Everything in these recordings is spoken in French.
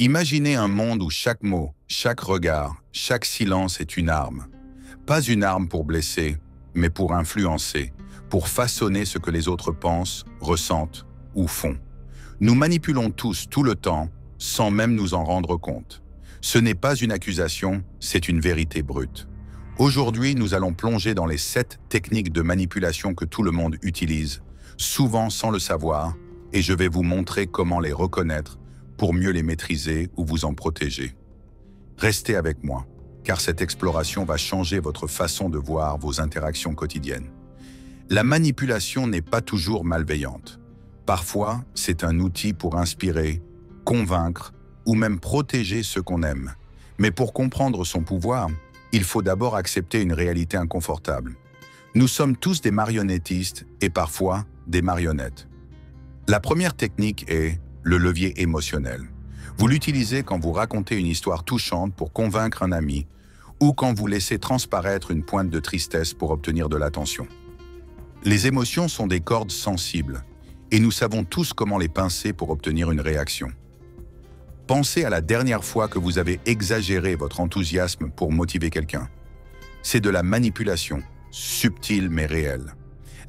Imaginez un monde où chaque mot, chaque regard, chaque silence est une arme. Pas une arme pour blesser, mais pour influencer, pour façonner ce que les autres pensent, ressentent ou font. Nous manipulons tous tout le temps, sans même nous en rendre compte. Ce n'est pas une accusation, c'est une vérité brute. Aujourd'hui, nous allons plonger dans les 7 techniques de manipulation que tout le monde utilise, souvent sans le savoir, et je vais vous montrer comment les reconnaître pour mieux les maîtriser ou vous en protéger. Restez avec moi, car cette exploration va changer votre façon de voir vos interactions quotidiennes. La manipulation n'est pas toujours malveillante. Parfois, c'est un outil pour inspirer, convaincre ou même protéger ceux qu'on aime. Mais pour comprendre son pouvoir, il faut d'abord accepter une réalité inconfortable. Nous sommes tous des marionnettistes et parfois des marionnettes. La première technique est le levier émotionnel. Vous l'utilisez quand vous racontez une histoire touchante pour convaincre un ami ou quand vous laissez transparaître une pointe de tristesse pour obtenir de l'attention. Les émotions sont des cordes sensibles et nous savons tous comment les pincer pour obtenir une réaction. Pensez à la dernière fois que vous avez exagéré votre enthousiasme pour motiver quelqu'un. C'est de la manipulation, subtile mais réelle.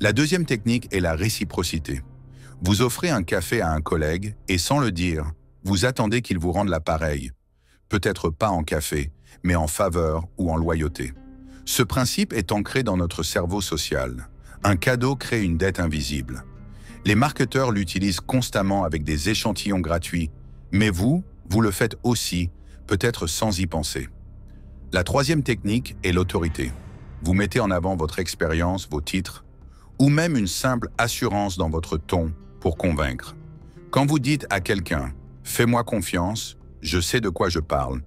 La deuxième technique est la réciprocité. Vous offrez un café à un collègue et sans le dire, vous attendez qu'il vous rende l'appareil. Peut-être pas en café, mais en faveur ou en loyauté. Ce principe est ancré dans notre cerveau social. Un cadeau crée une dette invisible. Les marketeurs l'utilisent constamment avec des échantillons gratuits, mais vous le faites aussi, peut-être sans y penser. La troisième technique est l'autorité. Vous mettez en avant votre expérience, vos titres, ou même une simple assurance dans votre ton pour convaincre. Quand vous dites à quelqu'un « Fais-moi confiance, je sais de quoi je parle »,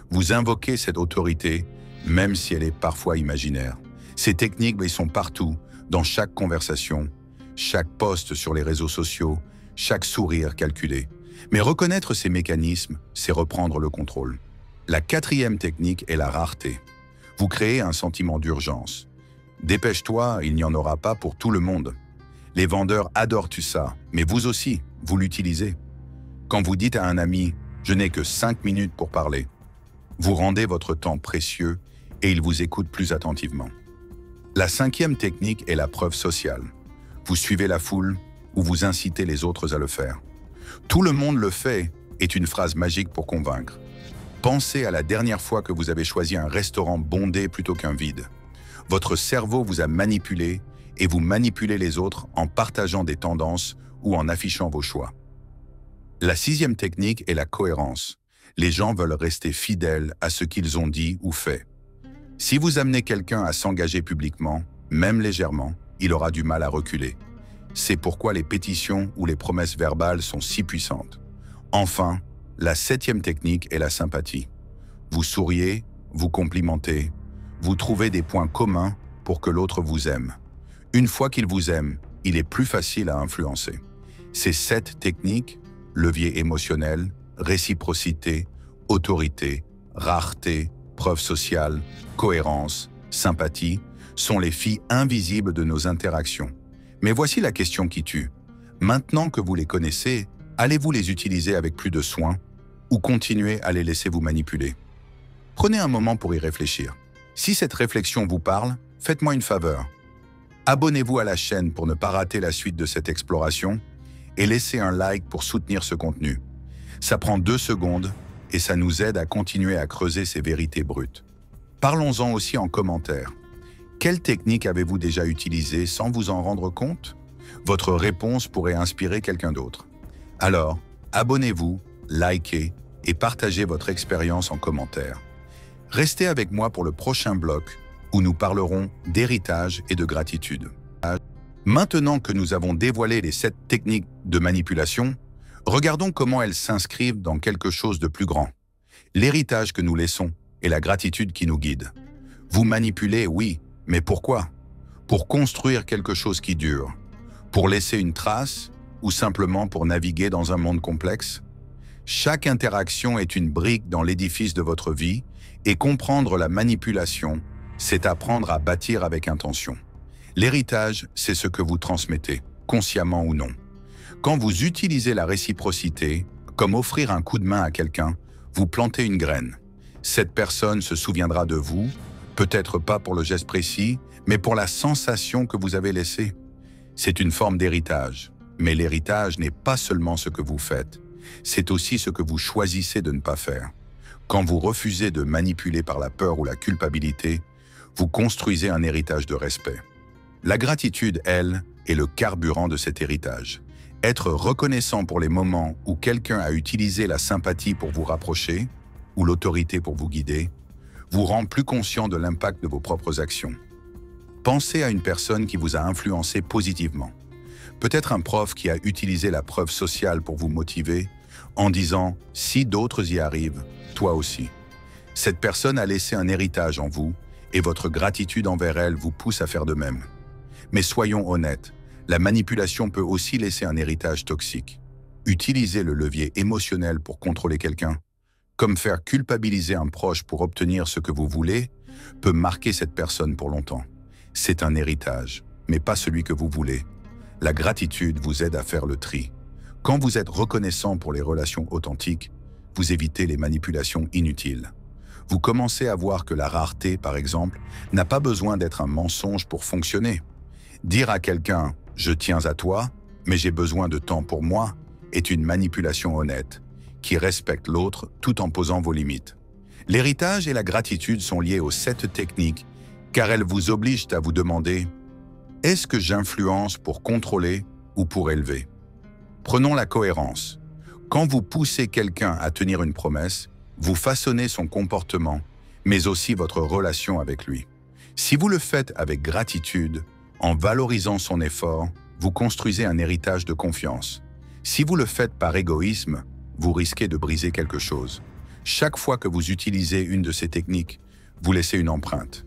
vous invoquez cette autorité, même si elle est parfois imaginaire. Ces techniques sont partout, dans chaque conversation, chaque post sur les réseaux sociaux, chaque sourire calculé. Mais reconnaître ces mécanismes, c'est reprendre le contrôle. La quatrième technique est la rareté. Vous créez un sentiment d'urgence. Dépêche-toi, il n'y en aura pas pour tout le monde. Les vendeurs adorent ça, mais vous aussi, vous l'utilisez. Quand vous dites à un ami « Je n'ai que 5 minutes pour parler », vous rendez votre temps précieux et il vous écoute plus attentivement. La cinquième technique est la preuve sociale. Vous suivez la foule ou vous incitez les autres à le faire. Tout le monde le fait est une phrase magique pour convaincre. Pensez à la dernière fois que vous avez choisi un restaurant bondé plutôt qu'un vide. Votre cerveau vous a manipulé et vous manipulez les autres en partageant des tendances ou en affichant vos choix. La sixième technique est la cohérence. Les gens veulent rester fidèles à ce qu'ils ont dit ou fait. Si vous amenez quelqu'un à s'engager publiquement, même légèrement, il aura du mal à reculer. C'est pourquoi les pétitions ou les promesses verbales sont si puissantes. Enfin, la septième technique est la sympathie. Vous souriez, vous complimentez, vous trouvez des points communs pour que l'autre vous aime. Une fois qu'il vous aime, il est plus facile à influencer. Ces 7 techniques, levier émotionnel, réciprocité, autorité, rareté, preuve sociale, cohérence, sympathie, sont les filles invisibles de nos interactions. Mais voici la question qui tue. Maintenant que vous les connaissez, allez-vous les utiliser avec plus de soin ou continuer à les laisser vous manipuler? Prenez un moment pour y réfléchir. Si cette réflexion vous parle, faites-moi une faveur. Abonnez-vous à la chaîne pour ne pas rater la suite de cette exploration et laissez un like pour soutenir ce contenu. Ça prend 2 secondes et ça nous aide à continuer à creuser ces vérités brutes. Parlons-en aussi en commentaire. Quelle technique avez-vous déjà utilisée sans vous en rendre compte? Votre réponse pourrait inspirer quelqu'un d'autre. Alors, abonnez-vous, likez et partagez votre expérience en commentaire. Restez avec moi pour le prochain bloc où nous parlerons d'héritage et de gratitude. Maintenant que nous avons dévoilé les 7 techniques de manipulation, regardons comment elles s'inscrivent dans quelque chose de plus grand. L'héritage que nous laissons et la gratitude qui nous guide. Vous manipulez, oui, mais pourquoi? Pour construire quelque chose qui dure? Pour laisser une trace ou simplement pour naviguer dans un monde complexe? Chaque interaction est une brique dans l'édifice de votre vie et comprendre la manipulation, c'est apprendre à bâtir avec intention. L'héritage, c'est ce que vous transmettez, consciemment ou non. Quand vous utilisez la réciprocité, Comme offrir un coup de main à quelqu'un, vous plantez une graine. Cette personne se souviendra de vous, peut-être pas pour le geste précis, mais pour la sensation que vous avez laissée. C'est une forme d'héritage. Mais l'héritage n'est pas seulement ce que vous faites, c'est aussi ce que vous choisissez de ne pas faire. Quand vous refusez de manipuler par la peur ou la culpabilité, vous construisez un héritage de respect. La gratitude, elle, est le carburant de cet héritage. Être reconnaissant pour les moments où quelqu'un a utilisé la sympathie pour vous rapprocher, ou l'autorité pour vous guider, vous rend plus conscient de l'impact de vos propres actions. Pensez à une personne qui vous a influencé positivement. Peut-être un prof qui a utilisé la preuve sociale pour vous motiver, en disant « si d'autres y arrivent, toi aussi ». Cette personne a laissé un héritage en vous, et votre gratitude envers elle vous pousse à faire de même. Mais soyons honnêtes, la manipulation peut aussi laisser un héritage toxique. Utiliser le levier émotionnel pour contrôler quelqu'un, comme faire culpabiliser un proche pour obtenir ce que vous voulez, peut marquer cette personne pour longtemps. C'est un héritage, mais pas celui que vous voulez. La gratitude vous aide à faire le tri. Quand vous êtes reconnaissant pour les relations authentiques, vous évitez les manipulations inutiles. Vous commencez à voir que la rareté, par exemple, n'a pas besoin d'être un mensonge pour fonctionner. Dire à quelqu'un « je tiens à toi, mais j'ai besoin de temps pour moi » est une manipulation honnête, qui respecte l'autre tout en posant vos limites. L'héritage et la gratitude sont liés aux 7 techniques, car elles vous obligent à vous demander « est-ce que j'influence pour contrôler ou pour élever ?» Prenons la cohérence. Quand vous poussez quelqu'un à tenir une promesse, vous façonnez son comportement, mais aussi votre relation avec lui. Si vous le faites avec gratitude, en valorisant son effort, vous construisez un héritage de confiance. Si vous le faites par égoïsme, vous risquez de briser quelque chose. Chaque fois que vous utilisez une de ces techniques, vous laissez une empreinte.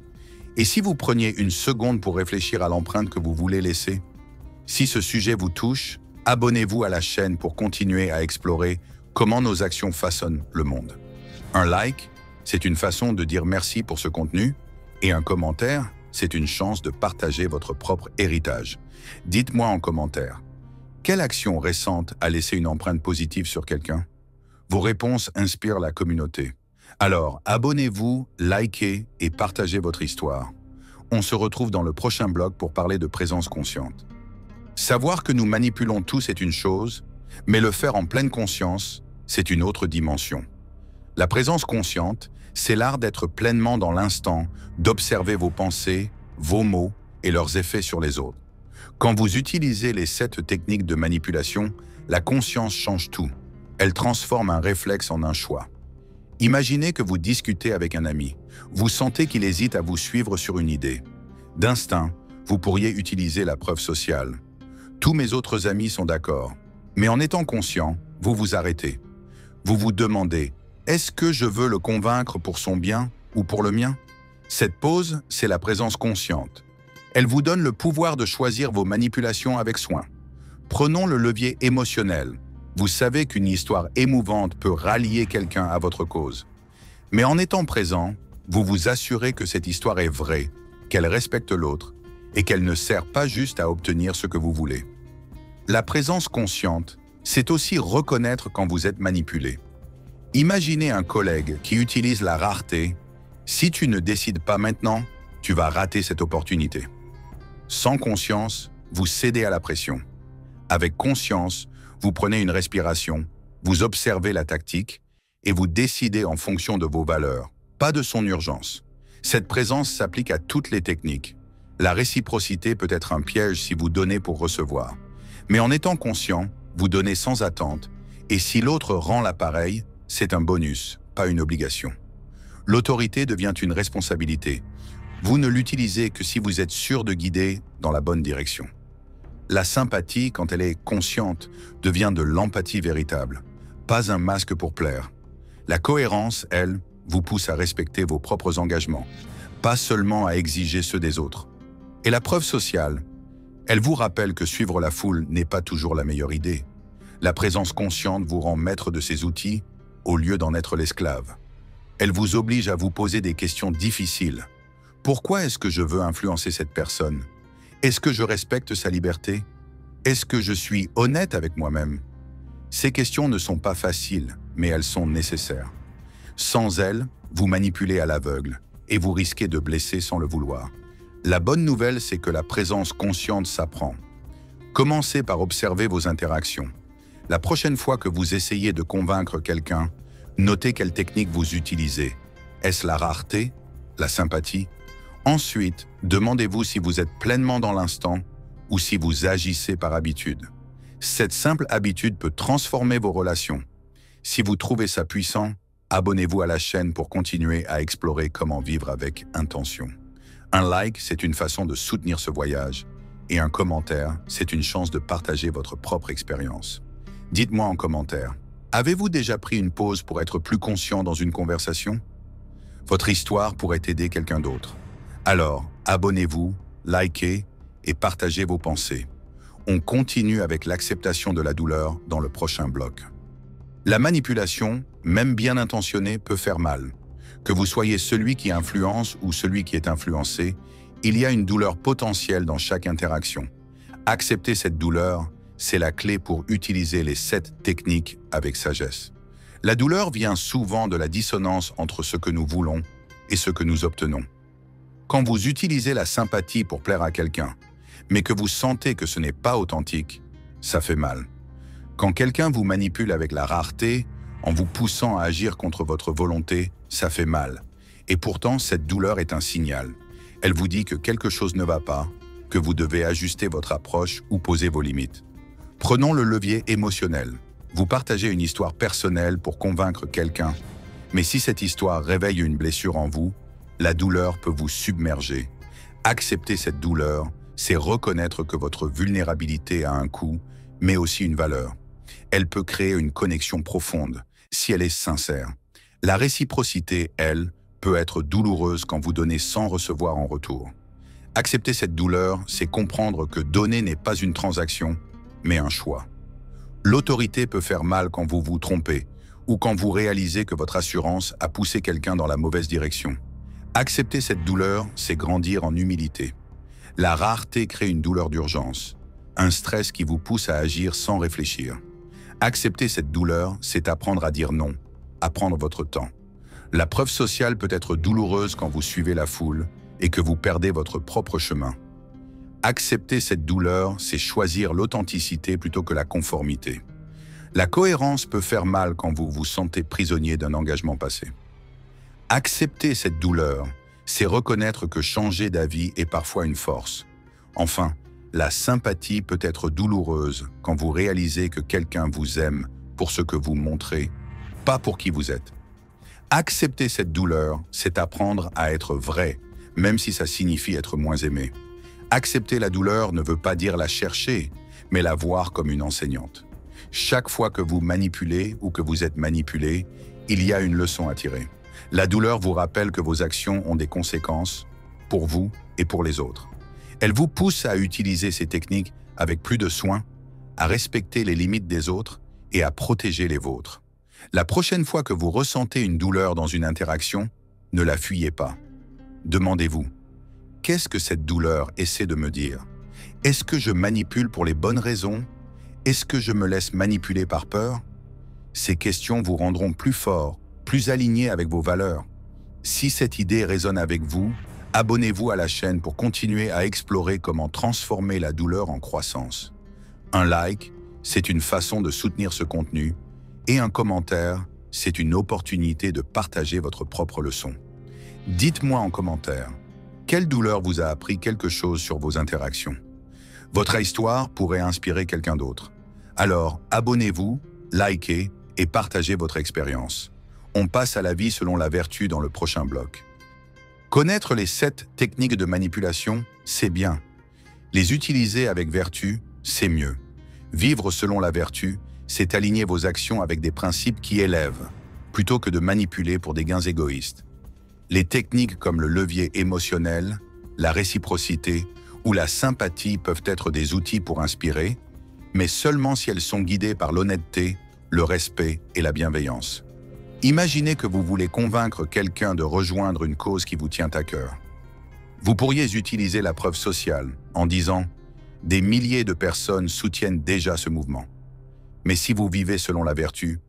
Et si vous preniez une seconde pour réfléchir à l'empreinte que vous voulez laisser? Si ce sujet vous touche, abonnez-vous à la chaîne pour continuer à explorer comment nos actions façonnent le monde. Un like, c'est une façon de dire merci pour ce contenu, et un commentaire, c'est une chance de partager votre propre héritage. Dites-moi en commentaire, quelle action récente a laissé une empreinte positive sur quelqu'un? Vos réponses inspirent la communauté. Alors, abonnez-vous, likez et partagez votre histoire. On se retrouve dans le prochain blog pour parler de présence consciente. Savoir que nous manipulons tous est une chose, mais le faire en pleine conscience, c'est une autre dimension. La présence consciente, c'est l'art d'être pleinement dans l'instant, d'observer vos pensées, vos mots et leurs effets sur les autres. Quand vous utilisez les 7 techniques de manipulation, la conscience change tout. Elle transforme un réflexe en un choix. Imaginez que vous discutez avec un ami. Vous sentez qu'il hésite à vous suivre sur une idée. D'instinct, vous pourriez utiliser la preuve sociale. Tous mes autres amis sont d'accord. Mais en étant conscient, vous vous arrêtez. Vous vous demandez, est-ce que je veux le convaincre pour son bien ou pour le mien? Cette pause, c'est la présence consciente. Elle vous donne le pouvoir de choisir vos manipulations avec soin. Prenons le levier émotionnel. Vous savez qu'une histoire émouvante peut rallier quelqu'un à votre cause. Mais en étant présent, vous vous assurez que cette histoire est vraie, qu'elle respecte l'autre et qu'elle ne sert pas juste à obtenir ce que vous voulez. La présence consciente, c'est aussi reconnaître quand vous êtes manipulé. Imaginez un collègue qui utilise la rareté. Si tu ne décides pas maintenant, tu vas rater cette opportunité. Sans conscience, vous cédez à la pression. Avec conscience, vous prenez une respiration, vous observez la tactique et vous décidez en fonction de vos valeurs, pas de son urgence. Cette présence s'applique à toutes les techniques. La réciprocité peut être un piège si vous donnez pour recevoir. Mais en étant conscient, vous donnez sans attente et si l'autre rend l'appareil, c'est un bonus, pas une obligation. L'autorité devient une responsabilité. Vous ne l'utilisez que si vous êtes sûr de guider dans la bonne direction. La sympathie, quand elle est consciente, devient de l'empathie véritable, pas un masque pour plaire. La cohérence, elle, vous pousse à respecter vos propres engagements, pas seulement à exiger ceux des autres. Et la preuve sociale, elle vous rappelle que suivre la foule n'est pas toujours la meilleure idée. La présence consciente vous rend maître de ces outils au lieu d'en être l'esclave. Elle vous oblige à vous poser des questions difficiles. Pourquoi est-ce que je veux influencer cette personne? Est-ce que je respecte sa liberté? Est-ce que je suis honnête avec moi-même? Ces questions ne sont pas faciles, mais elles sont nécessaires. Sans elles, vous manipulez à l'aveugle et vous risquez de blesser sans le vouloir. La bonne nouvelle, c'est que la présence consciente s'apprend. Commencez par observer vos interactions. La prochaine fois que vous essayez de convaincre quelqu'un, notez quelle technique vous utilisez. Est-ce la rareté? La sympathie? Ensuite, demandez-vous si vous êtes pleinement dans l'instant ou si vous agissez par habitude. Cette simple habitude peut transformer vos relations. Si vous trouvez ça puissant, abonnez-vous à la chaîne pour continuer à explorer comment vivre avec intention. Un like, c'est une façon de soutenir ce voyage, et un commentaire, c'est une chance de partager votre propre expérience. Dites-moi en commentaire, avez-vous déjà pris une pause pour être plus conscient dans une conversation? Votre histoire pourrait aider quelqu'un d'autre. Alors, abonnez-vous, likez et partagez vos pensées. On continue avec l'acceptation de la douleur dans le prochain bloc. La manipulation, même bien intentionnée, peut faire mal. Que vous soyez celui qui influence ou celui qui est influencé, il y a une douleur potentielle dans chaque interaction. Accepter cette douleur, c'est la clé pour utiliser les 7 techniques avec sagesse. La douleur vient souvent de la dissonance entre ce que nous voulons et ce que nous obtenons. Quand vous utilisez la sympathie pour plaire à quelqu'un, mais que vous sentez que ce n'est pas authentique, ça fait mal. Quand quelqu'un vous manipule avec la rareté, en vous poussant à agir contre votre volonté, ça fait mal. Et pourtant, cette douleur est un signal. Elle vous dit que quelque chose ne va pas, que vous devez ajuster votre approche ou poser vos limites. Prenons le levier émotionnel. Vous partagez une histoire personnelle pour convaincre quelqu'un, mais si cette histoire réveille une blessure en vous, la douleur peut vous submerger. Accepter cette douleur, c'est reconnaître que votre vulnérabilité a un coût, mais aussi une valeur. Elle peut créer une connexion profonde, si elle est sincère. La réciprocité, elle, peut être douloureuse quand vous donnez sans recevoir en retour. Accepter cette douleur, c'est comprendre que donner n'est pas une transaction, mais un choix. L'autorité peut faire mal quand vous vous trompez, ou quand vous réalisez que votre assurance a poussé quelqu'un dans la mauvaise direction. Accepter cette douleur, c'est grandir en humilité. La rareté crée une douleur d'urgence, un stress qui vous pousse à agir sans réfléchir. Accepter cette douleur, c'est apprendre à dire non, à prendre votre temps. La preuve sociale peut être douloureuse quand vous suivez la foule et que vous perdez votre propre chemin. Accepter cette douleur, c'est choisir l'authenticité plutôt que la conformité. La cohérence peut faire mal quand vous vous sentez prisonnier d'un engagement passé. Accepter cette douleur, c'est reconnaître que changer d'avis est parfois une force. Enfin, la sympathie peut être douloureuse quand vous réalisez que quelqu'un vous aime pour ce que vous montrez, pas pour qui vous êtes. Accepter cette douleur, c'est apprendre à être vrai, même si ça signifie être moins aimé. Accepter la douleur ne veut pas dire la chercher, mais la voir comme une enseignante. Chaque fois que vous manipulez ou que vous êtes manipulé, il y a une leçon à tirer. La douleur vous rappelle que vos actions ont des conséquences pour vous et pour les autres. Elle vous pousse à utiliser ces techniques avec plus de soin, à respecter les limites des autres et à protéger les vôtres. La prochaine fois que vous ressentez une douleur dans une interaction, ne la fuyez pas. Demandez-vous, qu'est-ce que cette douleur essaie de me dire? Est-ce que je manipule pour les bonnes raisons? Est-ce que je me laisse manipuler par peur? Ces questions vous rendront plus fort, plus aligné avec vos valeurs. Si cette idée résonne avec vous, abonnez-vous à la chaîne pour continuer à explorer comment transformer la douleur en croissance. Un like, c'est une façon de soutenir ce contenu, et un commentaire, c'est une opportunité de partager votre propre leçon. Dites-moi en commentaire, quelle douleur vous a appris quelque chose sur vos interactions? Votre histoire pourrait inspirer quelqu'un d'autre. Alors, abonnez-vous, likez et partagez votre expérience. On passe à la vie selon la vertu dans le prochain bloc. Connaître les 7 techniques de manipulation, c'est bien. Les utiliser avec vertu, c'est mieux. Vivre selon la vertu, c'est aligner vos actions avec des principes qui élèvent, plutôt que de manipuler pour des gains égoïstes. Les techniques comme le levier émotionnel, la réciprocité ou la sympathie peuvent être des outils pour inspirer, mais seulement si elles sont guidées par l'honnêteté, le respect et la bienveillance. Imaginez que vous voulez convaincre quelqu'un de rejoindre une cause qui vous tient à cœur. Vous pourriez utiliser la preuve sociale en disant « Des milliers de personnes soutiennent déjà ce mouvement ». Mais si vous vivez selon la vertu,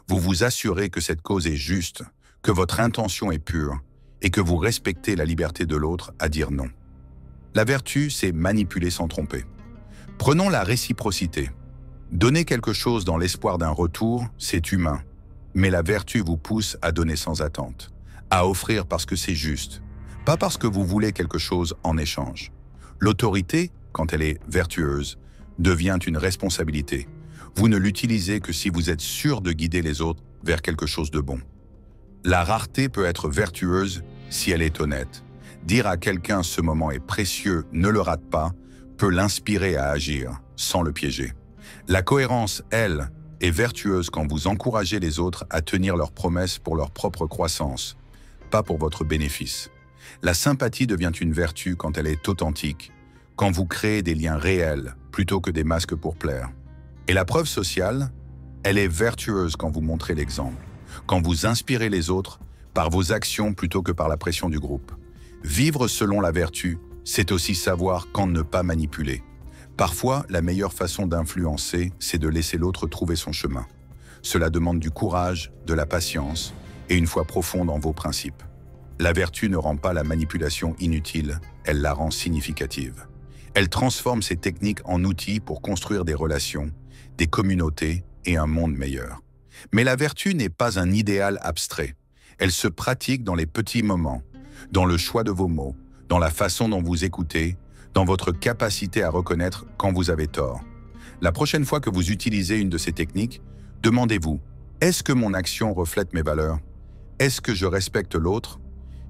vous vous assurez que cette cause est juste, que votre intention est pure et que vous respectez la liberté de l'autre à dire non. La vertu, c'est manipuler sans tromper. Prenons la réciprocité. Donner quelque chose dans l'espoir d'un retour, c'est humain. Mais la vertu vous pousse à donner sans attente, à offrir parce que c'est juste, pas parce que vous voulez quelque chose en échange. L'autorité, quand elle est vertueuse, devient une responsabilité. Vous ne l'utilisez que si vous êtes sûr de guider les autres vers quelque chose de bon. La rareté peut être vertueuse si elle est honnête. Dire à quelqu'un ce moment est précieux, ne le rate pas, peut l'inspirer à agir, sans le piéger. La cohérence, elle, est vertueuse quand vous encouragez les autres à tenir leurs promesses pour leur propre croissance, pas pour votre bénéfice. La sympathie devient une vertu quand elle est authentique, quand vous créez des liens réels plutôt que des masques pour plaire. Et la preuve sociale, elle est vertueuse quand vous montrez l'exemple, quand vous inspirez les autres par vos actions plutôt que par la pression du groupe. Vivre selon la vertu, c'est aussi savoir quand ne pas manipuler. Parfois, la meilleure façon d'influencer, c'est de laisser l'autre trouver son chemin. Cela demande du courage, de la patience et une foi profonde en vos principes. La vertu ne rend pas la manipulation inutile, elle la rend significative. Elle transforme ces techniques en outils pour construire des relations, des communautés et un monde meilleur. Mais la vertu n'est pas un idéal abstrait. Elle se pratique dans les petits moments, dans le choix de vos mots, dans la façon dont vous écoutez, dans votre capacité à reconnaître quand vous avez tort. La prochaine fois que vous utilisez une de ces techniques, demandez-vous, est-ce que mon action reflète mes valeurs? Est-ce que je respecte l'autre?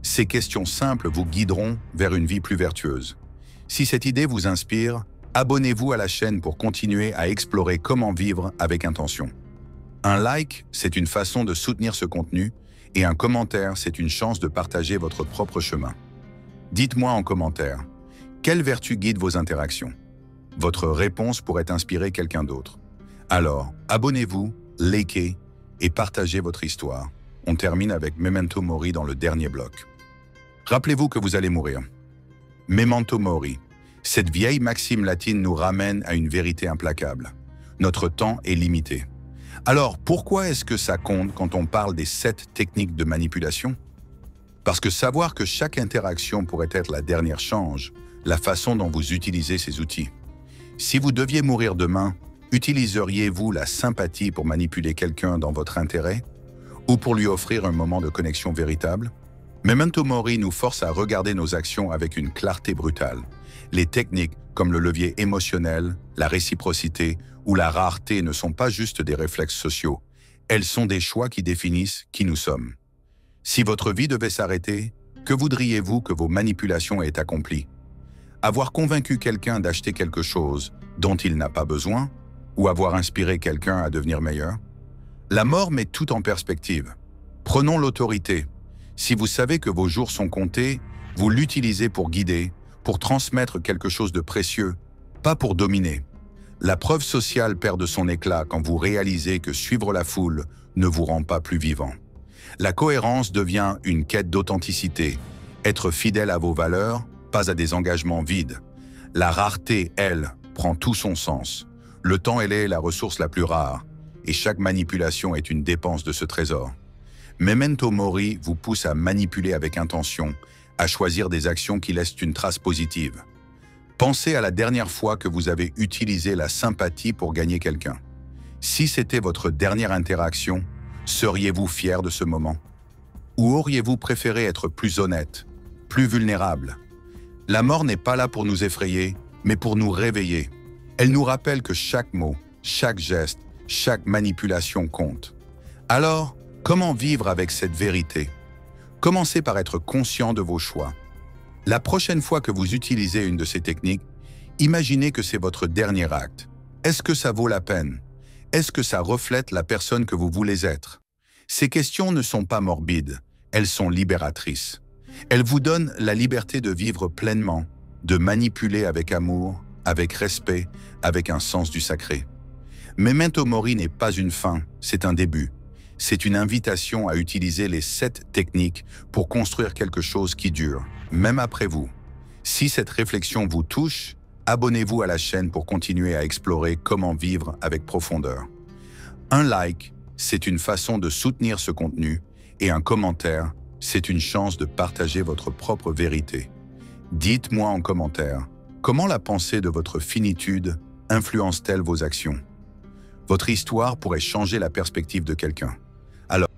Ces questions simples vous guideront vers une vie plus vertueuse. Si cette idée vous inspire, abonnez-vous à la chaîne pour continuer à explorer comment vivre avec intention. Un like, c'est une façon de soutenir ce contenu et un commentaire, c'est une chance de partager votre propre chemin. Dites-moi en commentaire, quelle vertu guide vos interactions? Votre réponse pourrait inspirer quelqu'un d'autre. Alors, abonnez-vous, likez et partagez votre histoire. On termine avec Memento Mori dans le dernier bloc. Rappelez-vous que vous allez mourir. Memento Mori. Cette vieille maxime latine nous ramène à une vérité implacable. Notre temps est limité. Alors, pourquoi est-ce que ça compte quand on parle des 7 techniques de manipulation? Parce que savoir que chaque interaction pourrait être la dernière change la façon dont vous utilisez ces outils. Si vous deviez mourir demain, utiliseriez-vous la sympathie pour manipuler quelqu'un dans votre intérêt ou pour lui offrir un moment de connexion véritable? Memento Mori nous force à regarder nos actions avec une clarté brutale. Les techniques comme le levier émotionnel, la réciprocité ou la rareté ne sont pas juste des réflexes sociaux. Elles sont des choix qui définissent qui nous sommes. Si votre vie devait s'arrêter, que voudriez-vous que vos manipulations aient accompli? Avoir convaincu quelqu'un d'acheter quelque chose dont il n'a pas besoin ou avoir inspiré quelqu'un à devenir meilleur? La mort met tout en perspective. Prenons l'autorité. Si vous savez que vos jours sont comptés, vous l'utilisez pour guider, pour transmettre quelque chose de précieux, pas pour dominer. La preuve sociale perd de son éclat quand vous réalisez que suivre la foule ne vous rend pas plus vivant. La cohérence devient une quête d'authenticité, être fidèle à vos valeurs, pas à des engagements vides. La rareté, elle, prend tout son sens. Le temps, elle est la ressource la plus rare, et chaque manipulation est une dépense de ce trésor. Memento Mori vous pousse à manipuler avec intention, à choisir des actions qui laissent une trace positive. Pensez à la dernière fois que vous avez utilisé la sympathie pour gagner quelqu'un. Si c'était votre dernière interaction, seriez-vous fier de ce moment? Ou auriez-vous préféré être plus honnête, plus vulnérable? La mort n'est pas là pour nous effrayer, mais pour nous réveiller. Elle nous rappelle que chaque mot, chaque geste, chaque manipulation compte. Alors, comment vivre avec cette vérité? Commencez par être conscient de vos choix. La prochaine fois que vous utilisez une de ces techniques, imaginez que c'est votre dernier acte. Est-ce que ça vaut la peine? Est-ce que ça reflète la personne que vous voulez être? Ces questions ne sont pas morbides, elles sont libératrices. Elles vous donnent la liberté de vivre pleinement, de manipuler avec amour, avec respect, avec un sens du sacré. Memento Mori n'est pas une fin, c'est un début. C'est une invitation à utiliser les 7 techniques pour construire quelque chose qui dure, même après vous. Si cette réflexion vous touche, abonnez-vous à la chaîne pour continuer à explorer comment vivre avec profondeur. Un like, c'est une façon de soutenir ce contenu et un commentaire, c'est une chance de partager votre propre vérité. Dites-moi en commentaire, comment la pensée de votre finitude influence-t-elle vos actions? Votre histoire pourrait changer la perspective de quelqu'un. Alors,